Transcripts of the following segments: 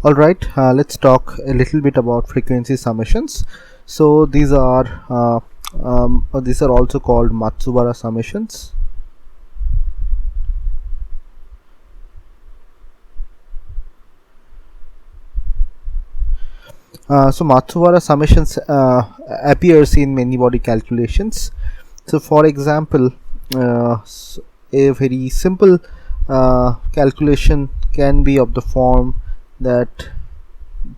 Alright, let's talk a little bit about frequency summations. So these are also called Matsubara summations. So Matsubara summations appears in many body calculations. So for example, a very simple calculation can be of the form that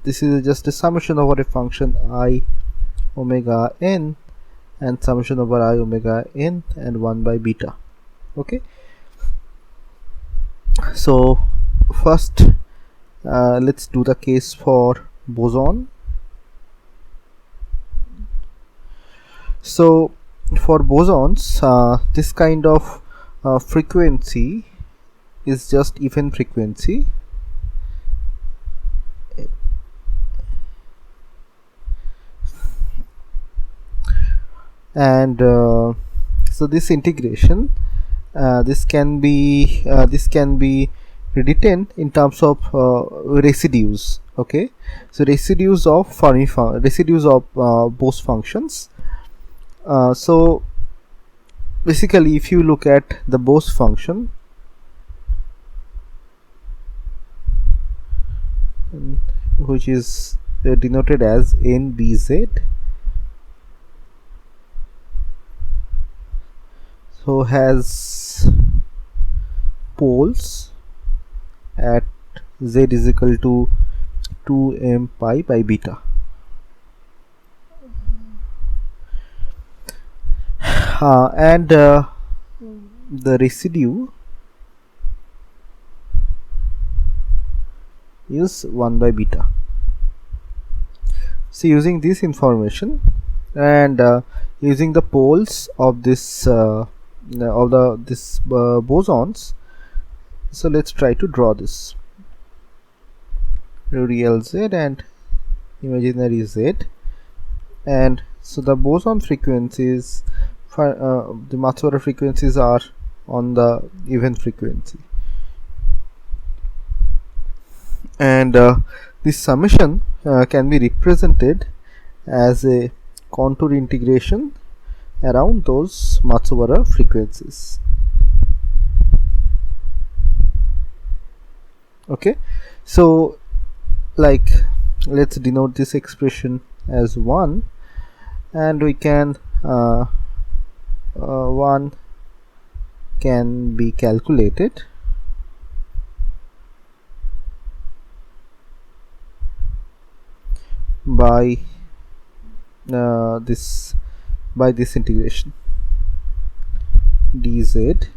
this is just a summation over a function I omega n and summation over I omega n and 1 by beta. Okay, so first let's do the case for boson. So for bosons, this kind of frequency is just even frequency, and so this integration this can be written in terms of residues. Okay, so residues of Bose functions. So basically, if you look at the Bose function, which is denoted as NBZ, so has poles at z is equal to 2m pi by beta. And the residue is 1 by beta. So using this information and using the poles of this bosons, so let's try to draw this real z and imaginary z, and so the boson frequencies the Matsubara frequencies are on the even frequency, and this summation can be represented as a contour integration around those Matsubara frequencies. Okay, so like let's denote this expression as 1, and we can 1 can be calculated by this integration dz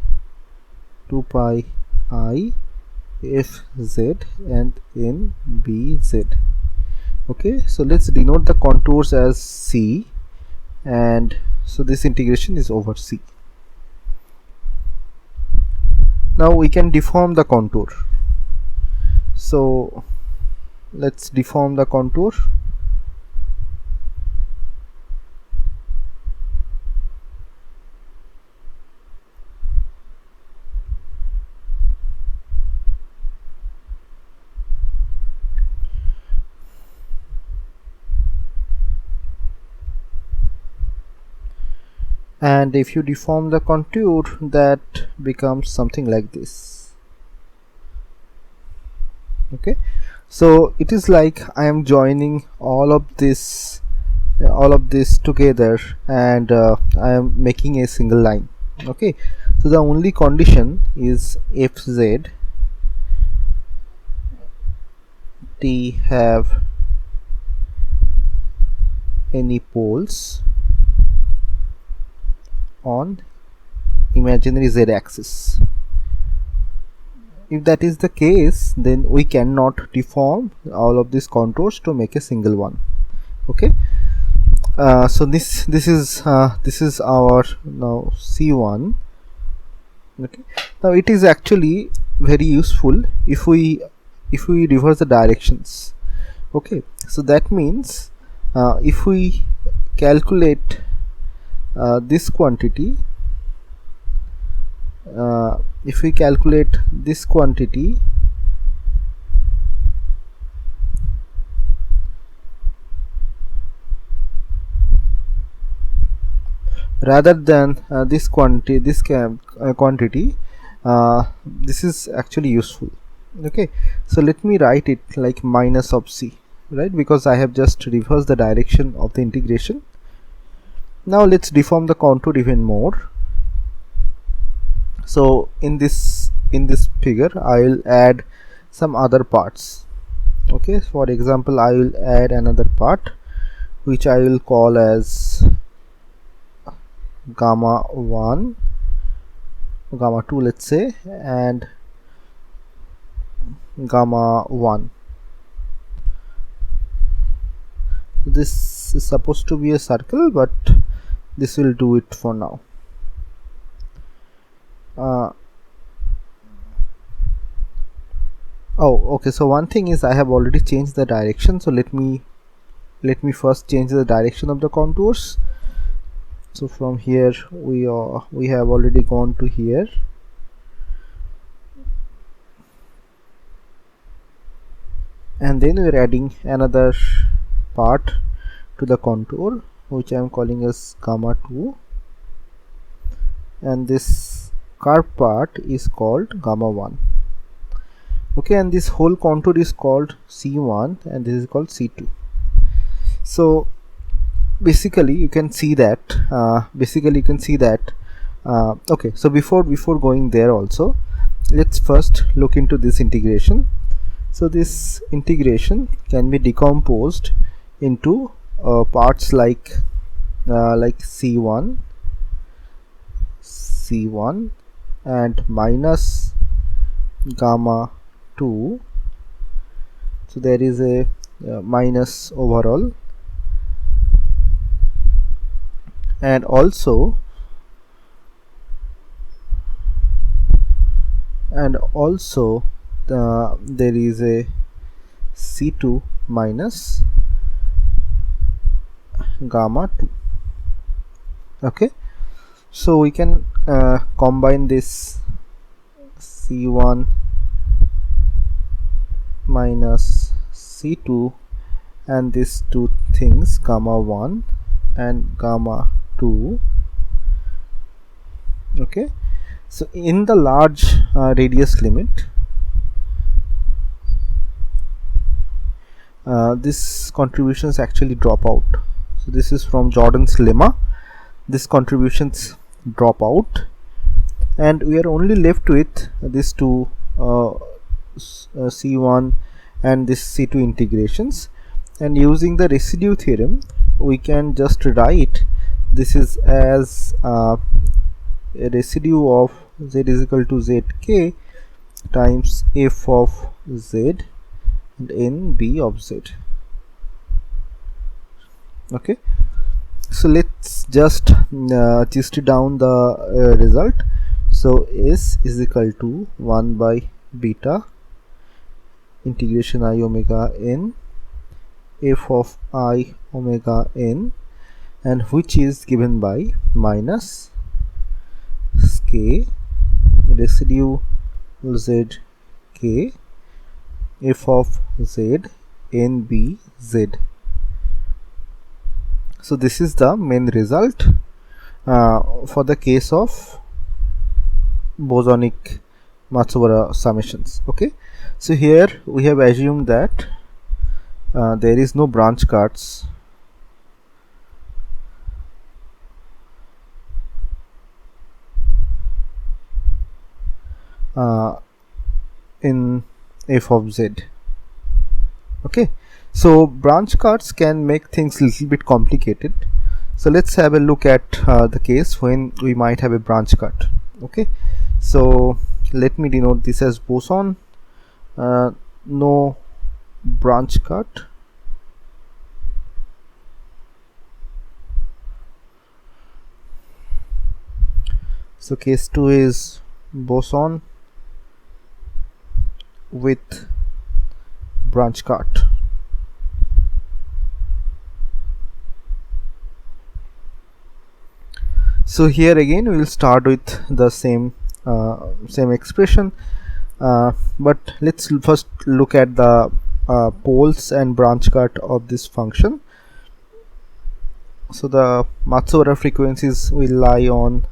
2 pi I fz and nbz. Okay, so let's denote the contours as C, and so this integration is over C. Now we can deform the contour. So let's deform the contour. And if you deform the contour, that becomes something like this. Okay, so it is like I am joining all of this together, and I am making a single line. Okay, so the only condition is fz t have any poles on imaginary z axis. If that is the case, then we cannot deform all of these contours to make a single one. Okay, so this is our now C1. Okay, now it is actually very useful if we reverse the directions. Okay, so that means if we calculate this quantity, rather than this quantity, quantity, this is actually useful. Okay, so let me write it like minus of c, right, because I have just reversed the direction of the integration. Now let's deform the contour even more. So in this figure I will add some other parts. Okay, for example I will add another part which I will call as gamma 1, gamma 2, let's say, and gamma 1. This is supposed to be a circle, but this will do it for now. Oh, okay, so one thing is I have already changed the direction, so let me first change the direction of the contours. So from here we have already gone to here, and then we're adding another part to the contour which I am calling as gamma 2, and this curved part is called gamma 1. Okay, and this whole contour is called C1 and this is called C2. So basically you can see that okay, so before going there also, let's first look into this integration. So this integration can be decomposed into parts like C1 and minus gamma 2. So there is a minus overall, and also there is a C2 minus gamma 2. Okay, so we can combine this C1 minus C2 and these two things, gamma 1 and gamma 2. Okay, so in the large radius limit, these contributions actually drop out. So this is from Jordan's lemma. These contributions drop out, and we are only left with these two C1 and this C2 integrations, and using the residue theorem we can just write this is as a residue of z is equal to zk times f of z and n b of z. Okay, so let's just gist down the result. So s is equal to 1 by beta integration I omega n f of I omega n, and which is given by minus k residue z k f of z n b z. So this is the main result for the case of bosonic Matsubara summations. Okay, so here we have assumed that there is no branch cuts in f of z. Okay, so branch cuts can make things a little bit complicated. So let's have a look at the case when we might have a branch cut. Okay, so let me denote this as boson, no branch cut. So case 2 is boson with branch cut. So here again we will start with the same expression, but let's first look at the poles and branch cut of this function. So the Matsubara frequencies will lie on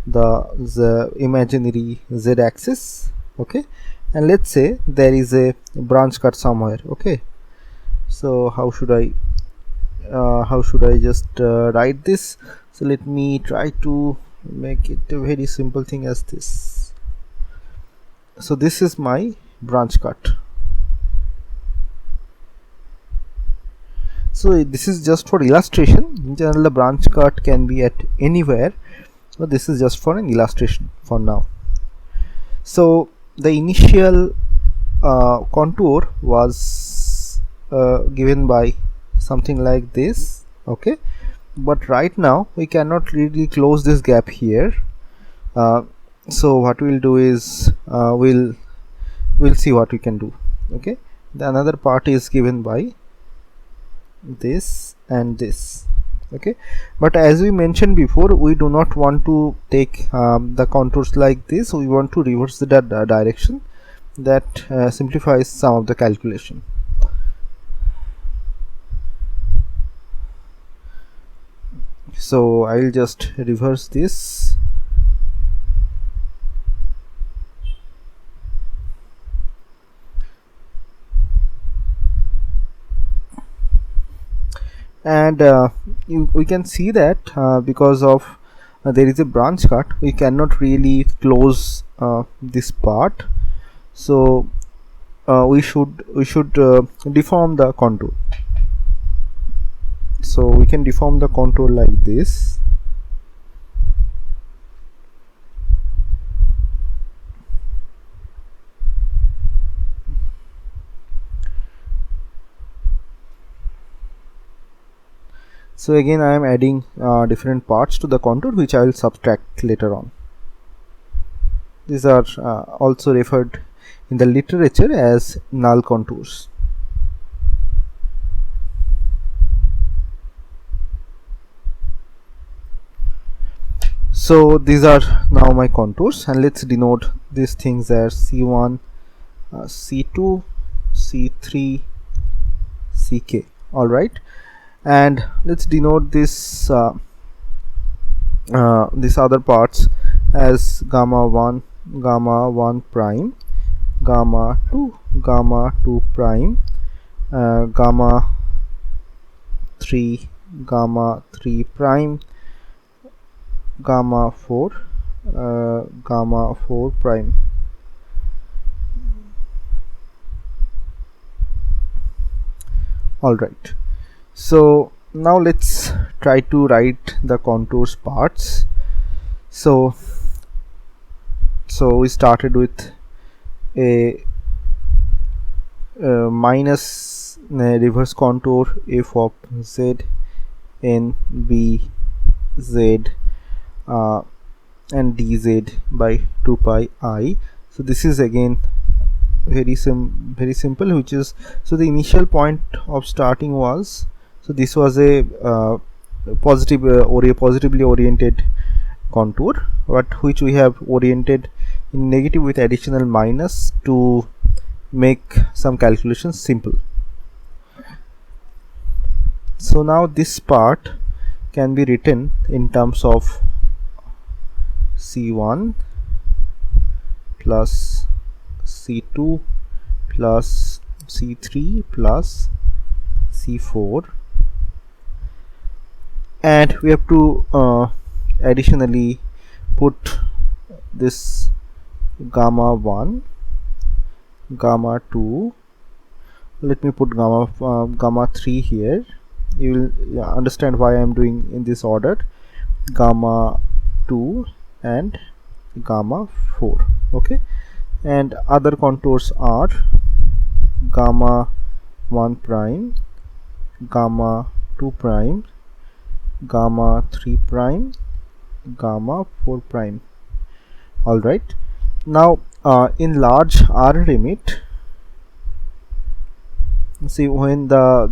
the imaginary z-axis. Okay, and let's say there is a branch cut somewhere. Okay, so how should I just write this? So let me try to make it a very simple thing as this. So this is my branch cut. So this is just for illustration. In general, the branch cut can be at anywhere, but this is just for an illustration for now. So the initial contour was given by something like this. Okay, but right now we cannot really close this gap here. So what we'll do is we'll see what we can do. Okay, the another part is given by this and this. Okay, but as we mentioned before, we do not want to take the contours like this. We want to reverse the direction. That simplifies some of the calculation. So I'll just reverse this. And we can see that because of there is a branch cut, we cannot really close this part. So we should deform the contour. So we can deform the contour like this. So again I am adding different parts to the contour, which I will subtract later on. These are also referred in the literature as null contours. So these are now my contours, and let's denote these things as C1, C2, C3, CK. All right, and let's denote this these other parts as gamma 1, gamma 1 prime, gamma 2 prime, gamma 3, gamma 3 prime, gamma 4, gamma 4 prime. All right, so now let's try to write the contours parts. So we started with a minus reverse contour f of z n b z and dz by 2 pi I. So this is again very simple, which is, so the initial point of starting was, so this was a positive or a positively oriented contour, but which we have oriented in negative with additional minus to make some calculations simple. So now this part can be written in terms of C1 plus C2 plus C3 plus C4, and we have to additionally put this gamma 1, gamma 2, let me put gamma 3 here. You will understand why I am doing in this order, gamma 2 and gamma 4. Okay, and other contours are gamma 1 prime, gamma 2 prime, gamma 3 prime, gamma 4 prime. All right, now in large R limit, see when the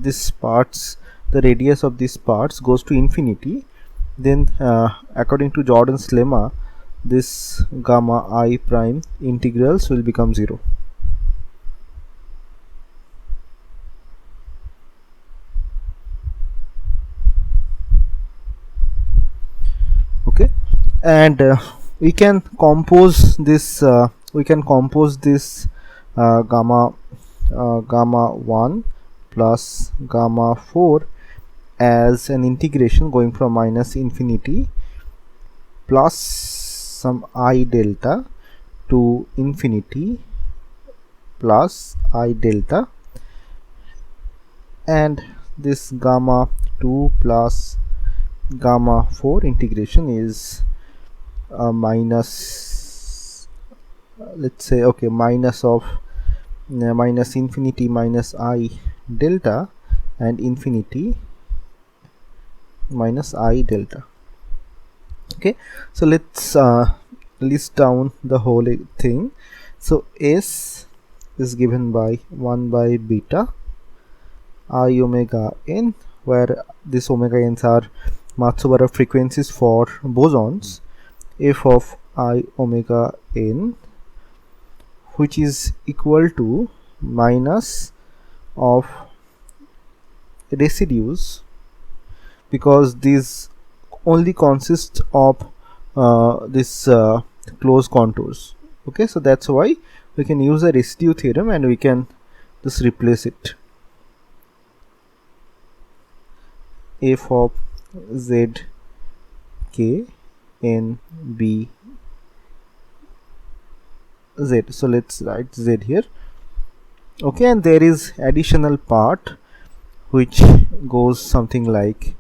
radius of these parts goes to infinity, then according to Jordan's lemma, this gamma I prime integrals will become 0. and we can compose this gamma 1 plus gamma 4 as an integration going from minus infinity plus some I delta to infinity plus I delta, and this gamma 2 plus gamma 4 integration is minus, let's say, okay, minus of minus infinity minus I delta and infinity minus I delta. Okay, so let's list down the whole thing. So S is given by 1 by beta I omega n, where this omega n's are Matsubara frequencies for bosons, f of I omega n, which is equal to minus of residues, because these only consist of this closed contours. Okay, so that's why we can use a residue theorem and we can just replace it. F of z k n b z. So let's write z here. Okay, and there is additional part which goes something like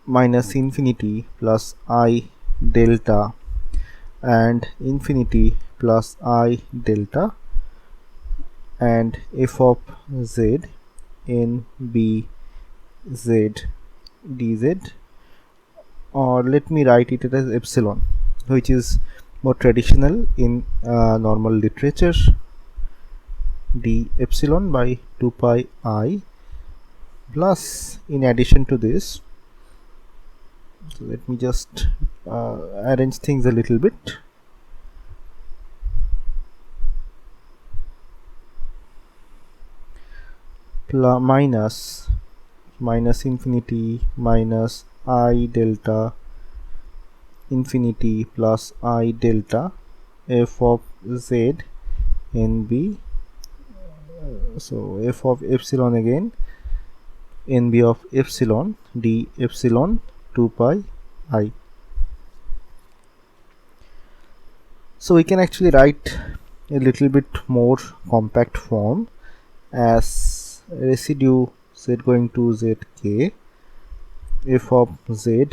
minus infinity plus I delta and infinity plus I delta and f of z in b z dz, or let me write it as epsilon, which is more traditional in normal literature, d epsilon by 2 pi I, plus in addition to this, so let me just arrange things a little bit. Minus infinity minus I delta infinity plus I delta f of z in b, so f of epsilon again in b of epsilon d epsilon 2 pi I. So we can actually write a little bit more compact form as residue z going to zk f of z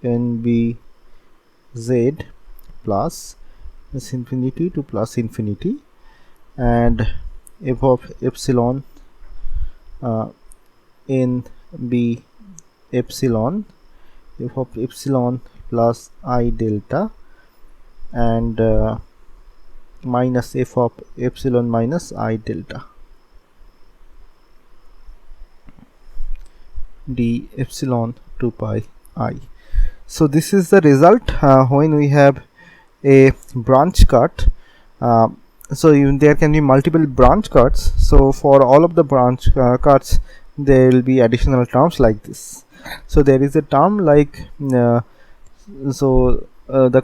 n b z plus infinity to plus infinity, and f of epsilon in b epsilon f of epsilon plus I delta and minus f of epsilon minus I delta d epsilon 2 pi I. So this is the result when we have a branch cut. So there can be multiple branch cuts, so for all of the branch cuts there will be additional terms like this. So there is a term like the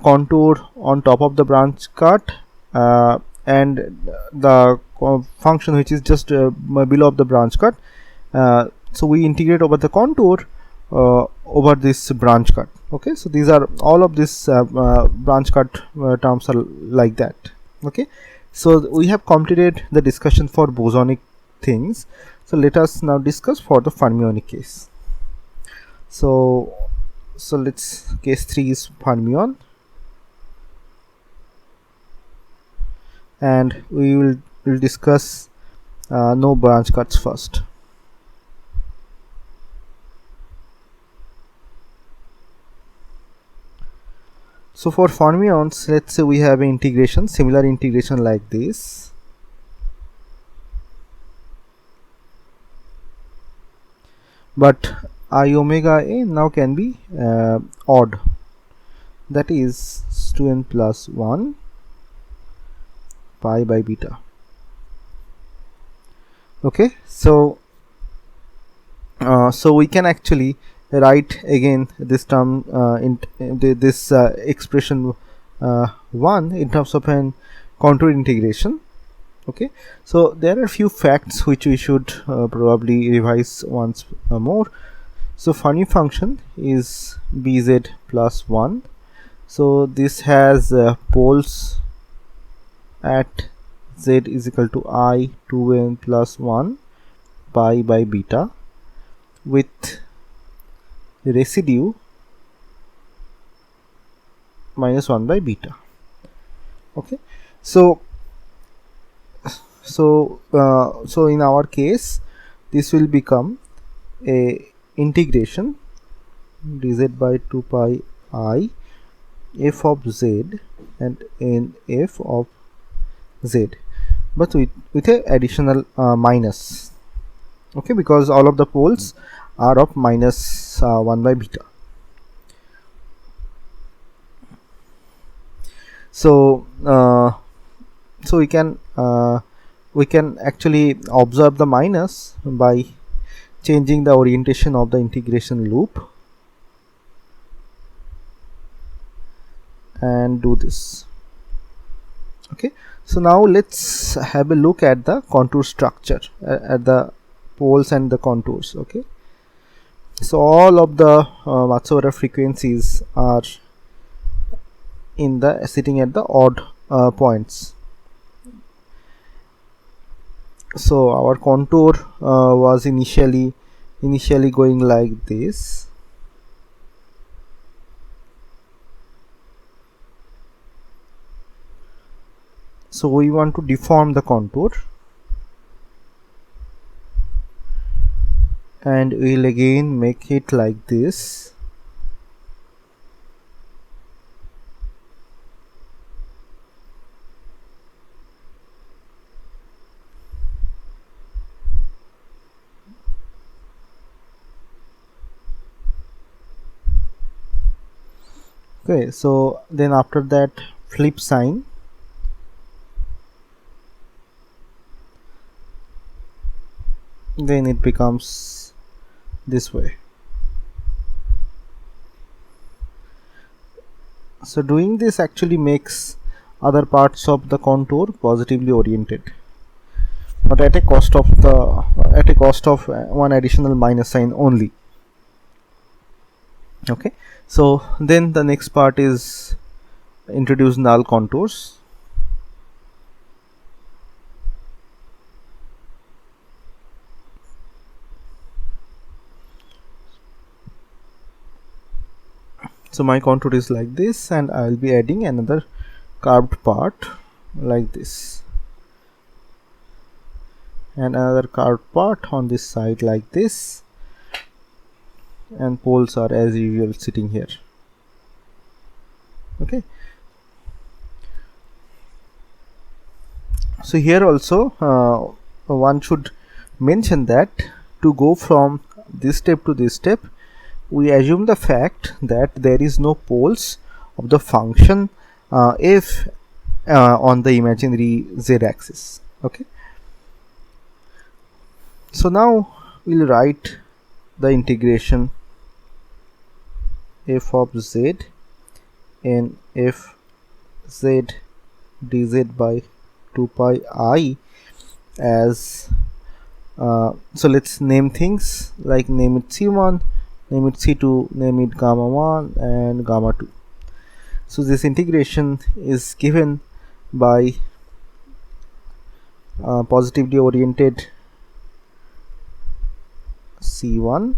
contour on top of the branch cut and the function which is just below of the branch cut. So we integrate over the contour over this branch cut. Okay, so these are all of this branch cut terms are like that. Okay, so we have completed the discussion for bosonic things. So let us now discuss for the fermionic case. So let's, case 3 is fermion, and we will discuss no branch cuts first. So for fermions, let's say we have an integration, similar integration like this. But I omega n now can be odd, that is 2n plus 1 pi by beta. Okay, so we can actually write again this term this expression 1 in terms of an contour integration. Okay, so there are few facts which we should probably revise once more. So funny function is bz plus 1. So this has poles at z is equal to I 2n plus 1 pi by beta, with residue minus 1 by beta. Okay, so in our case this will become a integration dz by 2 pi I f of z and in f of z, but with a additional minus. Okay, because all of the poles are of minus 1 by beta. So so we can actually observe the minus by changing the orientation of the integration loop and do this. Okay, so now let's have a look at the contour structure at the poles and the contours. Okay, so all of the Matsubara frequencies are in the sitting at the odd points. So our contour was initially going like this. So we want to deform the contour, and we'll again make it like this. Okay, so then after that flip sign, then it becomes this way. So doing this actually makes other parts of the contour positively oriented, but at a cost of one additional minus sign only. Okay, so then the next part is introduce null contours. So my contour is like this, and I will be adding another curved part like this, and another curved part on this side like this, and poles are as usual sitting here. Okay, so here also one should mention that to go from this step to this step, we assume the fact that there is no poles of the function f on the imaginary z axis. Okay, so now we'll write the integration f of z in f z dz by 2 pi I as so let's name things, like name it c1, name it c2, name it gamma 1 and gamma 2. So this integration is given by positively oriented c1,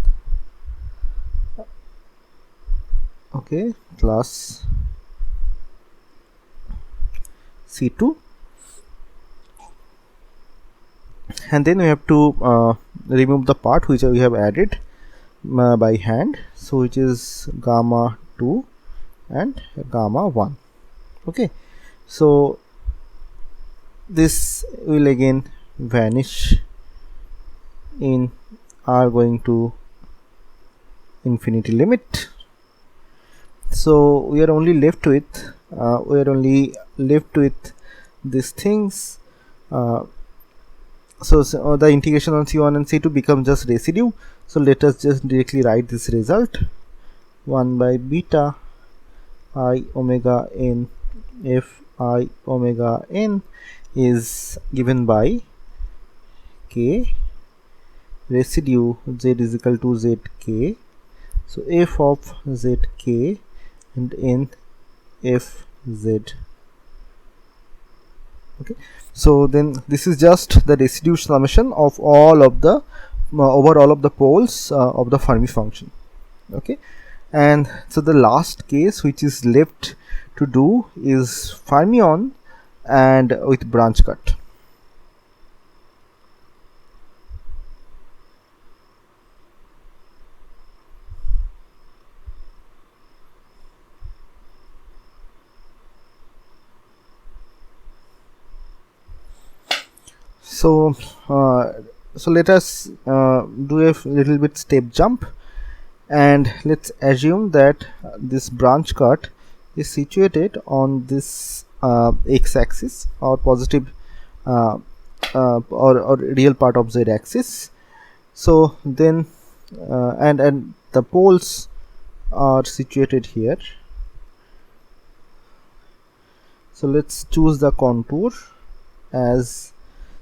okay, plus c2, and then we have to remove the part which we have added by hand, so which is gamma 2 and gamma 1. Okay, so this will again vanish in r going to infinity limit. So we are only left with these things So the integration on C1 and C2 becomes just residue. So let us just directly write this result. 1 by beta I omega n f I omega n is given by k residue z is equal to zk. So f of zk and n f z. Okay, so then this is just the residue summation of all of the over all of the poles of the Fermi function. Okay, and so the last case which is left to do is fermion and with branch cut. So so let us do a little bit step jump, and let's assume that this branch cut is situated on this x-axis or positive or real part of z-axis. So then and the poles are situated here. So let's choose the contour as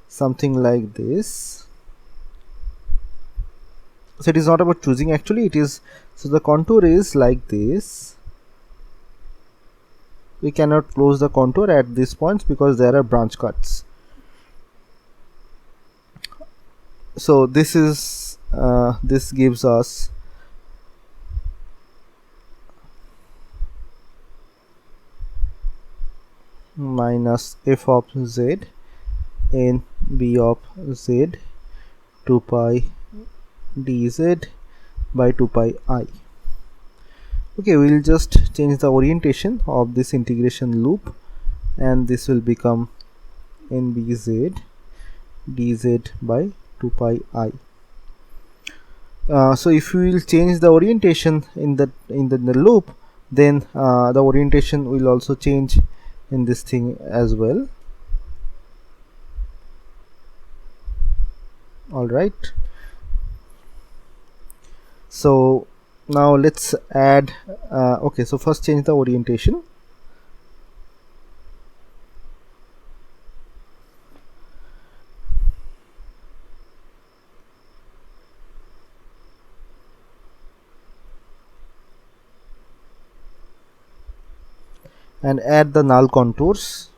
something like this. So it is not about choosing, actually it is, so the contour is like this. We cannot close the contour at these points because there are branch cuts. So this is this gives us minus f of z in b of z 2 pi dz by 2 pi I. Okay, we will just change the orientation of this integration loop, and this will become nbz dz by 2 pi I. So if we will change the orientation in the loop, then the orientation will also change in this thing as well. All right, so now let's add okay, so first change the orientation. And add the null contours.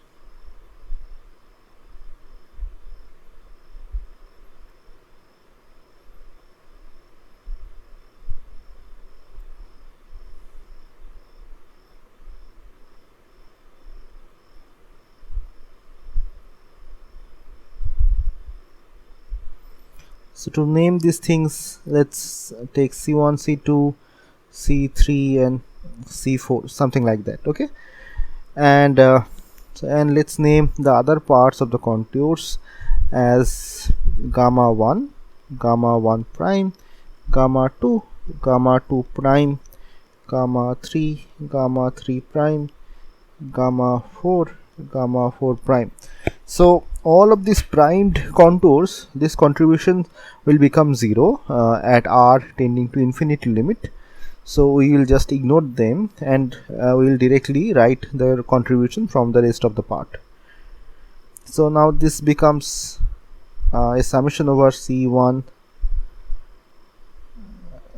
So to name these things, let's take C1, C2, C3 and C4, something like that. Okay, and and let's name the other parts of the contours as gamma 1, gamma 1 prime, gamma 2, gamma 2 prime, gamma 3, gamma 3 prime, gamma 4, gamma 4 prime. So all of these primed contours, this contribution will become 0 at r tending to infinity limit. So we will just ignore them, and we will directly write their contribution from the rest of the part. So now this becomes a summation over C1,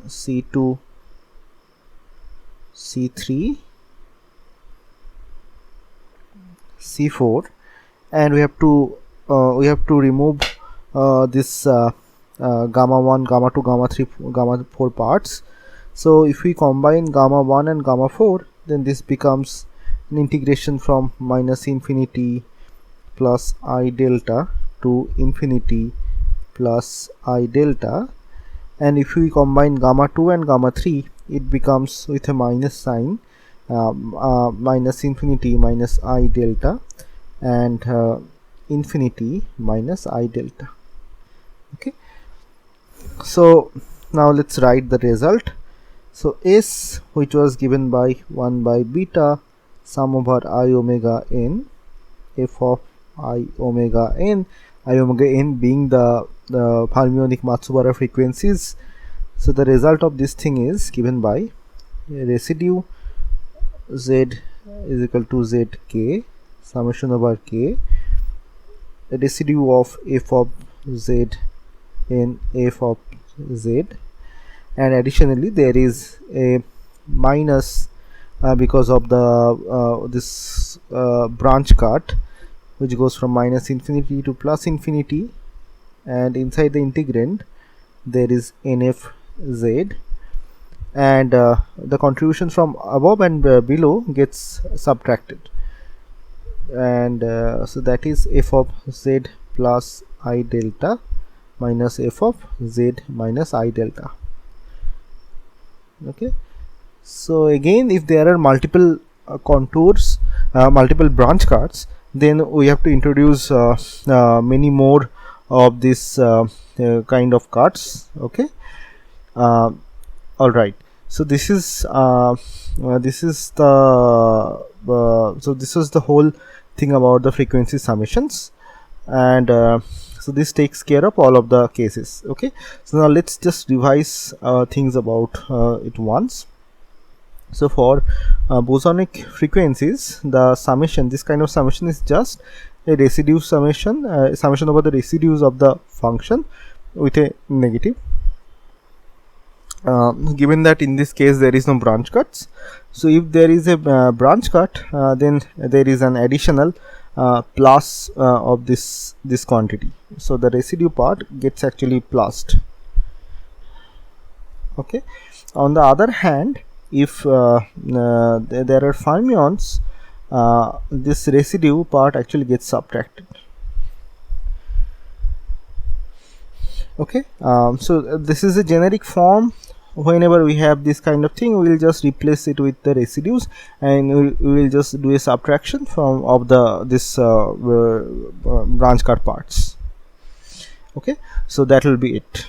C2, C3, C4, and we have to remove this gamma 1, gamma 2, gamma 3, gamma 4 parts. So if we combine gamma 1 and gamma 4, then this becomes an integration from minus infinity plus I delta to infinity plus I delta, and if we combine gamma 2 and gamma 3, it becomes with a minus sign, minus infinity minus I delta and infinity minus I delta. Okay, so now let's write the result. So S, which was given by 1 by beta sum over I omega n f of I omega n, I omega n being the fermionic Matsubara frequencies. So the result of this thing is given by residue z is equal to zk summation over k, the residue of f of z in f of z, and additionally there is a minus because of the this branch cut which goes from minus infinity to plus infinity, and inside the integrand there is nfz, and the contribution from above and below gets subtracted, and so that is f of z plus I delta minus f of z minus I delta. Okay, so again, if there are multiple contours, multiple branch cuts, then we have to introduce many more of this kind of cuts. Okay, all right. So this is so this is the whole thing about the frequency summations, and so this takes care of all of the cases. Okay, so now let's just revise things about it once. So for bosonic frequencies, the summation, this kind of summation is just a residue summation, summation over the residues of the function with a negative. Given that in this case there is no branch cuts, so if there is a branch cut, then there is an additional plus of this quantity, so the residue part gets actually plussed. Okay, on the other hand, if there are fermions, this residue part actually gets subtracted. Okay, so this is a generic form. Whenever we have this kind of thing, we will just replace it with the residues, and we will just do a subtraction from of the this branch cut parts. Okay, so that will be it.